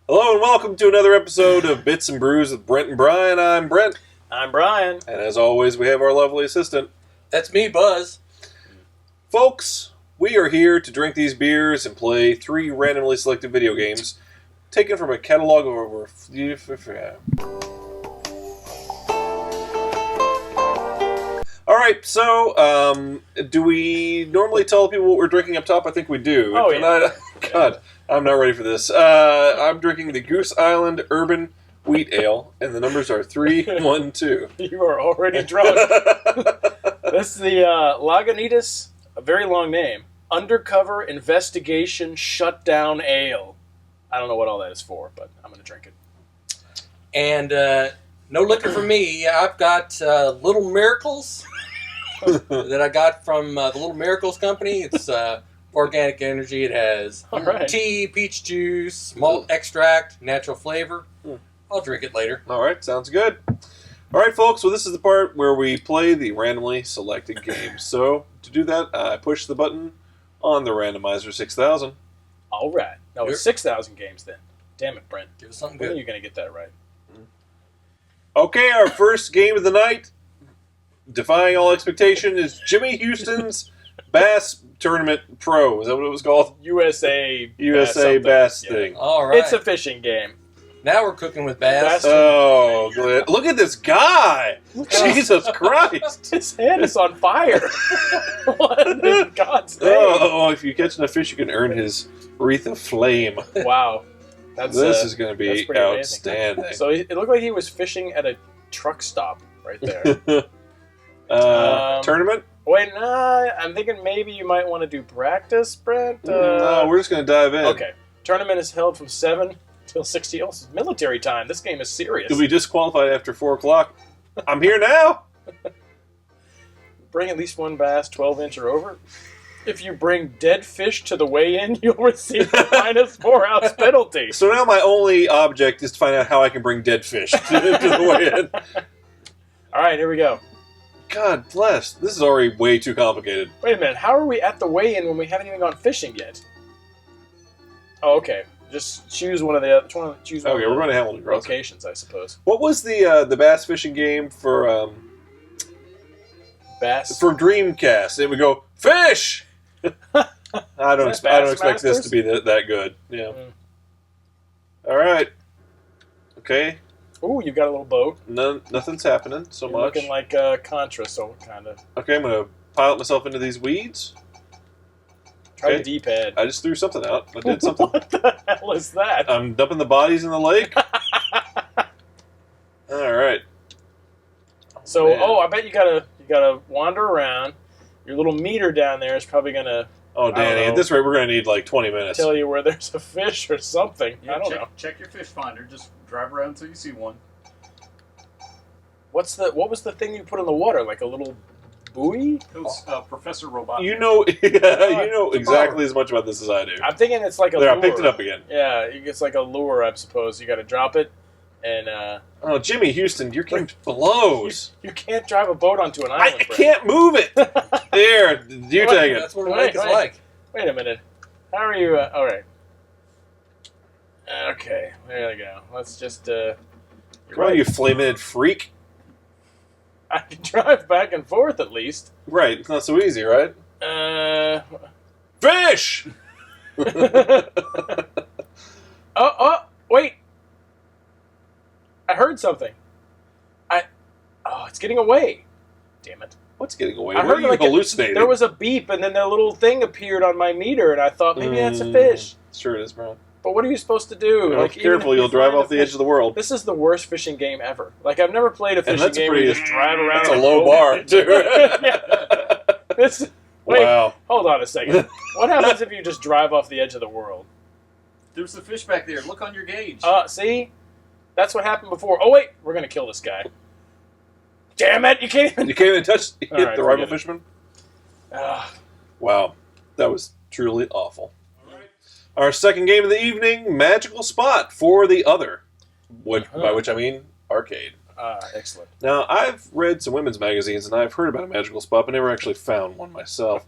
Hello and welcome to another episode of Bits and Brews with Brent and Brian. I'm Brent. I'm Brian. And as always, we have our lovely assistant. That's me, Buzz. Folks, we are here to drink these beers and play 3 randomly selected video games taken from a catalog of over... Alright, so, do we normally tell people what we're drinking up top? I think we do. Oh, yeah. God, I'm not ready for this. I'm drinking the Goose Island Urban Wheat Ale, and the numbers are 312. You are already drunk. This is the Lagunitas, a very long name, Undercover Investigation Shutdown Ale. I don't know what all that is for, but I'm going to drink it. And no liquor for me. I've got Little Miracles that I got from the Little Miracles company. It's organic energy. It has tea, peach juice, malt extract, natural flavor. I'll drink it later. All right, sounds good. All right, folks, well, this is the part where we play the randomly selected games. So, to do that, I push the button on the randomizer 6000. All right. No, it's 6,000 games then. Damn it, Brent. Give us something When good. are you going to get that right? Okay, our first game of the night, defying all expectation, is Jimmy Houston's Bass Tournament Pro. Is that what it was called? USA Bass Yeah. thing. All right. It's a fishing game. Now we're cooking with bass. Oh, good. Look at this guy! Jesus Christ! His hand is on fire. What in God's name? Oh, if you catch enough fish, you can earn his wreath of flame. Wow. This is going to that's be pretty amazing. outstanding. So it looked like he was fishing at a truck stop right there. Tournament? Wait, nah, I'm thinking maybe you might want to do practice, Brent. No, we're just going to dive in. Okay. Tournament is held from 7 till 60. Oh, it's military time. This game is serious. You'll be disqualified after 4 o'clock. I'm here now! Bring at least one bass 12-inch or over. If you bring dead fish to the weigh-in, you'll receive the minus 4-ounce penalty. So now my only object is to find out how I can bring dead fish to the weigh-in. All right, here we go. God bless. This is already way too complicated. Wait a minute. How are we at the weigh-in when we haven't even gone fishing yet? Oh, okay. Just choose one of the other. Choose one Okay, of we're the going to Hamilton Crossing. locations, I suppose. What was the bass fishing game for Bass. Dreamcast? It would go, fish! I don't expect this to be that good. Yeah. All right. Okay. Ooh, you got a little boat. Nothing's happening so You're much. looking like Contra, so kind of. Okay, I'm going to pilot myself into these weeds. Try Okay. the D-pad. I just threw something out. I did something. What the hell is that? I'm dumping the bodies in the lake. All right. So, man. I bet you gotta wander around. Your little meter down there is probably gonna Oh, Danny, at this rate, we're going to need like 20 minutes. tell you where there's a fish or something. I don't know. Check your fish finder. Just drive around until you see one. What was the thing you put in the water? Like a little buoy? It was Professor Robot. You know exactly as much about this as I do. I'm thinking it's like a There, lure. I picked it up again. Yeah, it's like a lure, I suppose. You got to drop it, and Oh, Jimmy Houston, your game blows. you can't drive a boat onto an I island. Brent. can't move it. There, you take it. That's what a lake is like. Wait a minute. How are you? All right. Okay, there we go. Let's just. You're Well, right. you flame-headed freak. I can drive back and forth at least. Right, it's not so easy, right? Fish! Wait. I heard something. It's getting away. Damn it. What's getting away? I What are heard you like hallucinating? there was a beep, and then that little thing appeared on my meter, and I thought maybe that's a fish. Sure it is, bro. But what are you supposed to do? Well, Like, careful, even if you'll you drive find off the edge of the world. This is the worst fishing game ever. Like, I've never played a And fishing that's game where you just drive around. That's a on low boat. bar, too. Wait, Wow. hold on a second. What happens if you just drive off the edge of the world? There's a fish back there. Look on your gauge. See? That's what happened before. Oh, wait. We're going to kill this guy. Damn it! You can't even. You can't even touch hit All right, the rival forget it. fisherman. Ugh. Wow, that was truly awful. Our second game of the evening, Magical Spot for the Other, by which I mean arcade. Excellent. Now, I've read some women's magazines and I've heard about a Magical Spot, but never actually found one myself.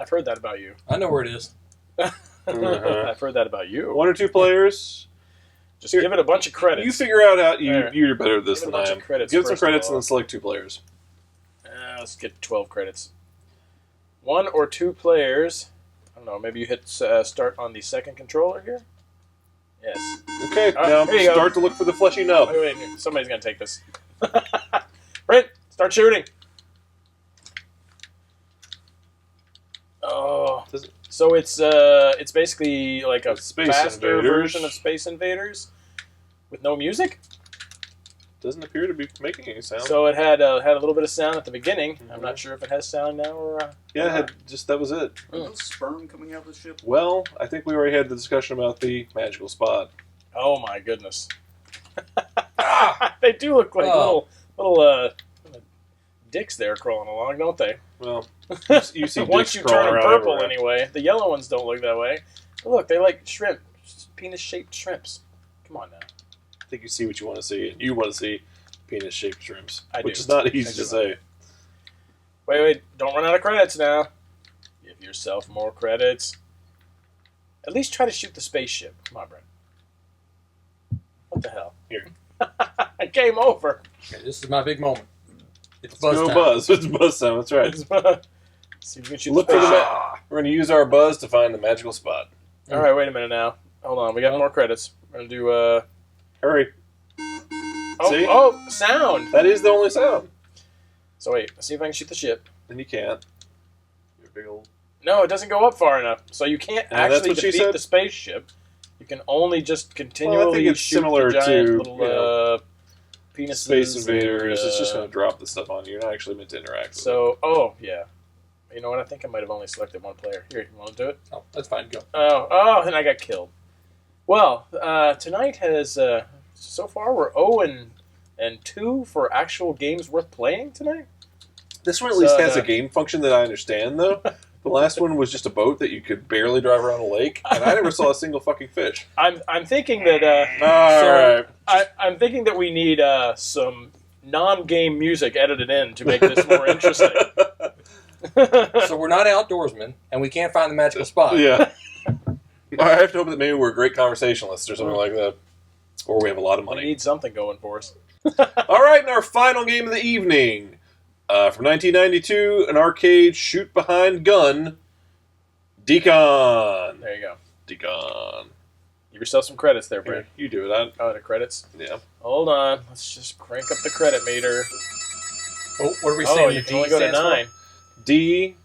I've heard that about you. I know where it is. I've heard that about you. 1 or 2 players. Just give it a bunch of credits. You figure out how There. you're better at this Give it than a bunch I of am. credits Give it some first of credits all. and then select 2 players. Let's get 12 credits. 1 or 2 players. I don't know. Maybe you hit start on the second controller here. Yes. Okay, now here you go. start to look for the fleshy nub. Wait. Somebody's gonna take this. Brent, start shooting. Oh. Does it- So it's basically like a Space faster Invaders. version of Space Invaders with no music. Doesn't appear to be making any sound. So it had a little bit of sound at the beginning. I'm Mhm. not sure if it has sound now or. Yeah, it had that was it. Are those sperm coming out of the ship? Well, I think we already had the discussion about the Magical Spot. Oh my goodness! They do look like Oh. little dicks there crawling along, don't they? Well, you see Once dicks you crawling turn them around purple, everywhere. anyway. The yellow ones don't look that way. But look, they like shrimp, penis-shaped shrimps. Come on now. I think you see what you want to see, and you want to see penis-shaped shrimps, I which do. is not I easy do. to say. Wait! Don't run out of credits now. Give yourself more credits. At least try to shoot the spaceship. Come on, Brent. What the hell? Here. Game over. Okay, this is my big moment. It's Let's buzz go time. buzz. It's buzz time. That's right. See if we can shoot Look the for the spaceship. We're going to use our buzz to find the magical spot. All right, wait a minute now. Hold on, we got more credits. We're gonna do Hurry. See? oh, sound. That is the only sound. So wait, let's see if I can shoot the ship. And you can't. You're a big old... No, it doesn't go up far enough. So you can't Yeah, that's actually what she defeat said? the spaceship. You can only just continually Well, I think it's shoot similar the giant to, little you know, penises. Space Invaders. and, It's just going to drop the stuff on you. You're not actually meant to interact with it. So, oh yeah. You know what? I think I might have only selected one player. Here, you want to do it? Oh, that's fine. Go. Oh, and I got killed. Well, tonight has so far we're 0-2 for actual games worth playing tonight. This one at least So, has a game function that I understand, though. The last one was just a boat that you could barely drive around a lake, and I never saw a single fucking fish. I'm thinking that All right. I'm thinking that we need some non-game music edited in to make this more interesting. So we're not outdoorsmen, and we can't find the magical spot. Yeah. I have to hope that maybe we're great conversationalists or something like that. Or we have a lot of We money. need something going for us. All right, and our final game of the evening. From 1992, an arcade shoot-behind-gun, Decon. There you go. Decon. Give yourself some credits there, Here, Brent. you do it. Oh, the credits. Yeah. Hold on. Let's just crank up the credit meter. Oh, what are we Oh, saying? you the can only go to stands for? 9. D.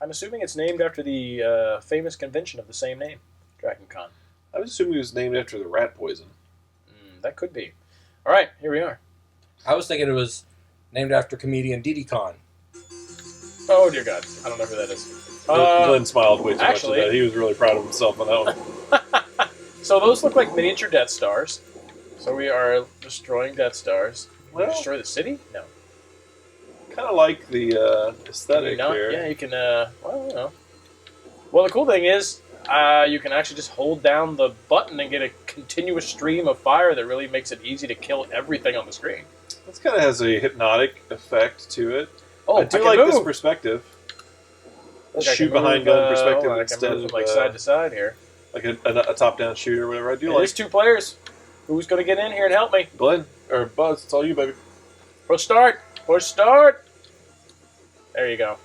I'm assuming it's named after the famous convention of the same name, DragonCon. I was assuming it was named after the rat poison. That could be. All right, here we are. I was thinking it was named after comedian Decon. Oh, dear God. I don't know who that is. Glenn smiled way too actually- much at that. He was really proud of himself on that one. So those look like miniature Death Stars. So we are destroying Death Stars. Can we Well- destroy the city? No. Kind of like the Can you aesthetic not? here. Yeah, you can, well, you know. Well, the cool thing is, you can actually just hold down the button and get a continuous stream of fire that really makes it easy to kill everything on the screen. This kind of has a hypnotic effect to it. Oh, I do can like this move. perspective. Look, I can Shoot behind move, gun perspective hold on, I can instead move of from, like side to side here. like a top-down shooter or whatever. I do It like is 2 players. Who's going to get in here and help me? Glenn or Buzz. It's all you, baby. Push start. Push start. There you go.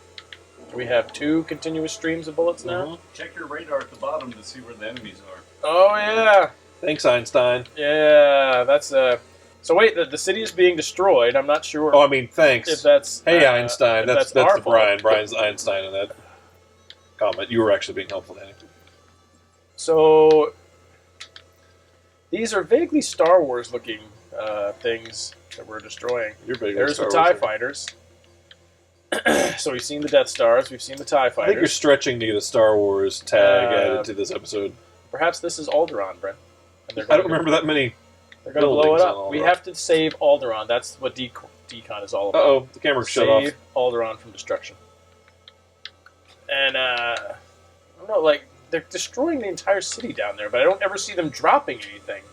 We have 2 continuous streams of bullets now. Mhm. Check your radar at the bottom to see where the enemies are. Oh, yeah. Thanks, Einstein. Yeah, that's So wait, the city is being destroyed. I'm not sure Oh, I mean, thanks. if that's Hey, Einstein. if That's our the fault. Brian. Brian's Einstein in that comment. You were actually being helpful, Danny. So these are vaguely Star Wars looking things that we're destroying. You're big. on There's the Star TIE Wars. fighters. So we've seen the Death Stars. We've seen the TIE I think you're fighters. stretching to get a Star Wars tag Uh, added to this episode. Perhaps this is Alderaan, Brent. And they're I don't gonna- remember that many. They're going to blow it buildings up. on We Alderaan. have to save Alderaan. That's what Decon is all about. Uh-oh, the camera shut off. Save Alderaan from destruction. And, I don't know, like, they're destroying the entire city down there, but I don't ever see them dropping anything.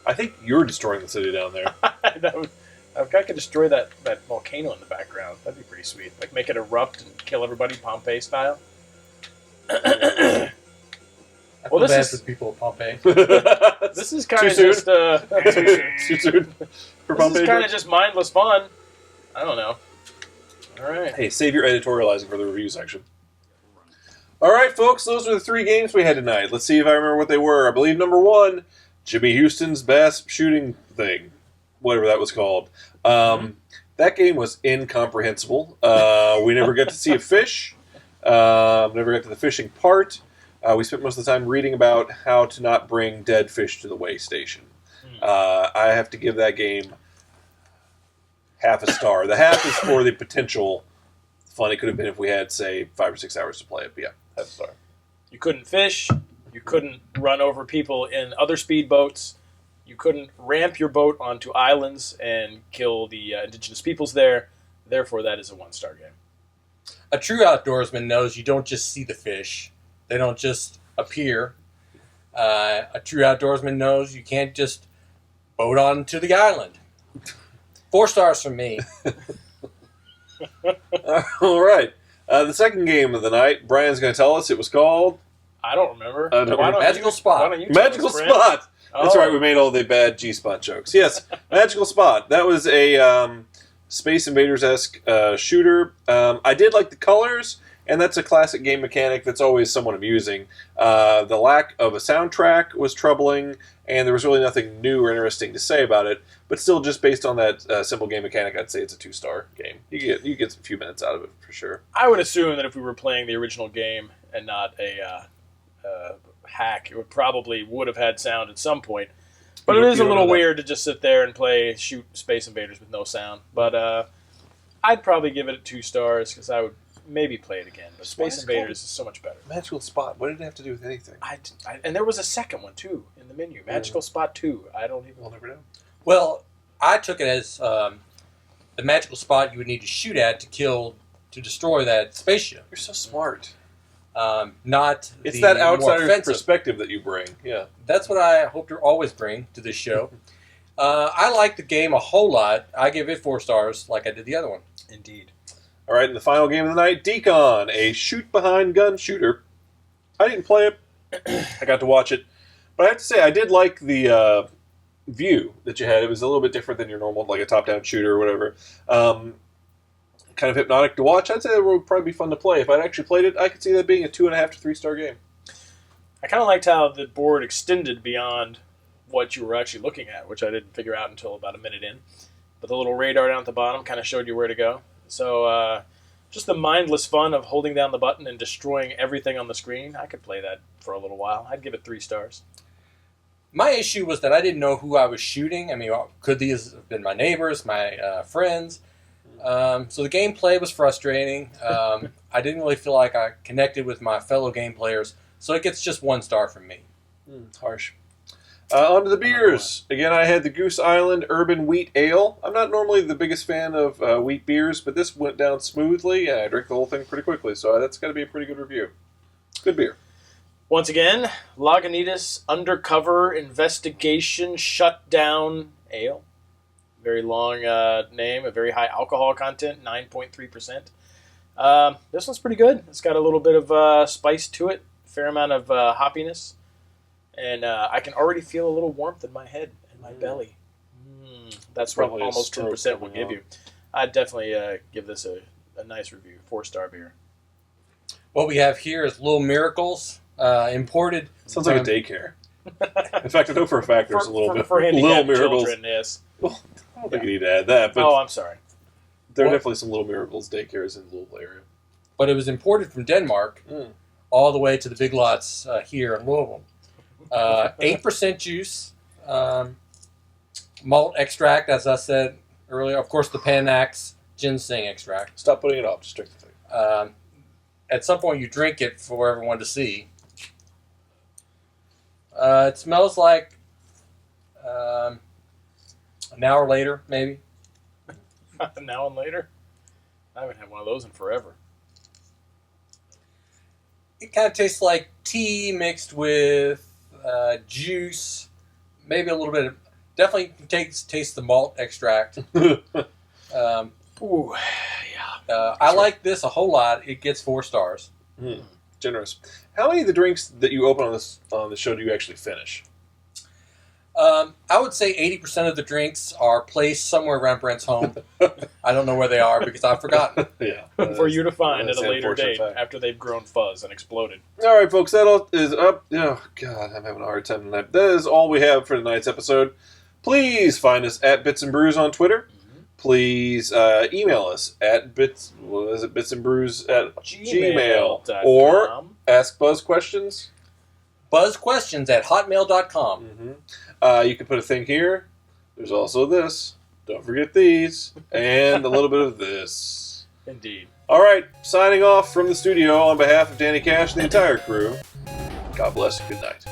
I think you're destroying the city down there. If I could destroy that volcano in the background, that'd be pretty sweet. Like, make it erupt and kill everybody Pompeii style. I feel Well, this bad is- for the people of Pompeii. This is kind of Too just Too soon. For this is Pompeii kind of jokes? just mindless fun. I don't know. All right. Hey, save your editorializing for the review section. All right, folks, those were the 3 games we had tonight. Let's see if I remember what they were. I believe number 1, Jimmy Houston's bass shooting thing, whatever that was called. That game was incomprehensible. We never got to see a fish. Never got to the fishing part. We spent most of the time reading about how to not bring dead fish to the weigh station. I have to give that game half a star. The half is for the potential fun it could have been if we had, say, 5 or 6 hours to play it. But yeah, half a star. You couldn't fish. You couldn't run over people in other speedboats. You couldn't ramp your boat onto islands and kill the indigenous peoples there. Therefore, that is a 1-star game. A true outdoorsman knows you don't just see the fish. They don't just appear. A true outdoorsman knows you can't just boat onto the island. 4 stars from me. All right. The second game of the night, Brian's going to tell us. It was called I don't remember. I don't remember. Magical Spot. Why don't you tell Magical us, Brent? Spot. That's Oh. right. We made all the bad G-Spot jokes. Yes, Magical Spot. That was a Space Invaders-esque shooter. I did like the colors, and that's a classic game mechanic that's always somewhat amusing. The lack of a soundtrack was troubling, and there was really nothing new or interesting to say about it. But still, just based on that simple game mechanic, I'd say it's a 2-star game. You get a few minutes out of it for sure. I would assume that if we were playing the original game and not a hack, it would have had sound at some point. But You it don't- is you a don't little know that. weird to just sit there and shoot Space Invaders with no sound. But I'd probably give it 2 stars because I would maybe play it again. But Why Space is it called Invaders is so much better. Magical Spot. What did it have to do with anything? And there was a second one too in the menu, Magical Spot 2. I don't even. We'll never know. Well, I took it as the magical spot you would need to shoot at to destroy that spaceship. You're so smart. Not It's the that more outsider offensive. perspective that you bring. Yeah. That's what I hope to always bring to this show. I like the game a whole lot. I give it 4 stars, like I did the other one. Indeed. All right, and the final game of the night, Decon, a shoot-behind-gun shooter. I didn't play it. I got to watch it. But I have to say, I did like the view that you had. It was a little bit different than your normal, like a top-down shooter or whatever. Kind of hypnotic to watch. I'd say it would probably be fun to play. If I'd actually played it, I could see that being a 2.5 to 3-star game. I kind of liked how the board extended beyond what you were actually looking at, which I didn't figure out until about a minute in. But the little radar down at the bottom kind of showed you where to go. So just the mindless fun of holding down the button and destroying everything on the screen, I could play that for a little while. I'd give it 3 stars. My issue was that I didn't know who I was shooting. I mean, could these have been my neighbors, my friends? So the gameplay was frustrating. I didn't really feel like I connected with my fellow game players, so it gets just 1 star from me. Harsh. On to the beers. Again, I had the Goose Island Urban Wheat Ale. I'm not normally the biggest fan of wheat beers, but this went down smoothly, and I drank the whole thing pretty quickly, so that's got to be a pretty good review. Good beer. Once again, Lagunitas Undercover Investigation Shutdown Ale. Very long name, a very high alcohol content, 9.3%. This one's pretty good. It's got a little bit of spice to it, fair amount of hoppiness, and I can already feel a little warmth in my head and my belly. That's what Probably a almost stroke 2% will coming give on. you. I'd definitely give this a nice review, 4-star beer. What we have here is Little Miracles, imported. Sounds like a from- daycare. In fact, I know for a fact there's a little bit for Little handicapped Miracles. children, yes. I don't think you need to add that, but Oh, I'm sorry. there are What? definitely some Little Miracles daycares in the Louisville area. But it was imported from Denmark all the way to the big lots here in Louisville. 8% juice, malt extract, as I said earlier. Of course, the Panax ginseng extract. Stop putting it off. Just drink the thing. At some point, you drink it for everyone to see. It smells like, I An hour later, maybe. Now and later. I haven't had one of those in forever. It kind of tastes like tea mixed with juice, maybe a little bit of. Definitely taste the malt extract. Ooh, yeah. I like this a whole lot. It gets 4 stars. Generous. How many of the drinks that you open on the show do you actually finish? I would say 80% of the drinks are placed somewhere around Brent's home. I don't know where they are because I've forgotten. Yeah. For you to find at that's a the later unfortunate date fact. after they've grown fuzz and exploded. All right, folks, that all is up. Oh, God, I'm having a hard time tonight. That is all we have for tonight's episode. Please find us at Bits and Brews on Twitter. Please email us at bitsandbrews at gmail. Or ask Buzz questions. BuzzQuestions at hotmail.com. You can put a thing here. There's also this. Don't forget these. And a little bit of this. Indeed. All right, signing off from the studio on behalf of Danny Cash and the entire crew. God bless and good night.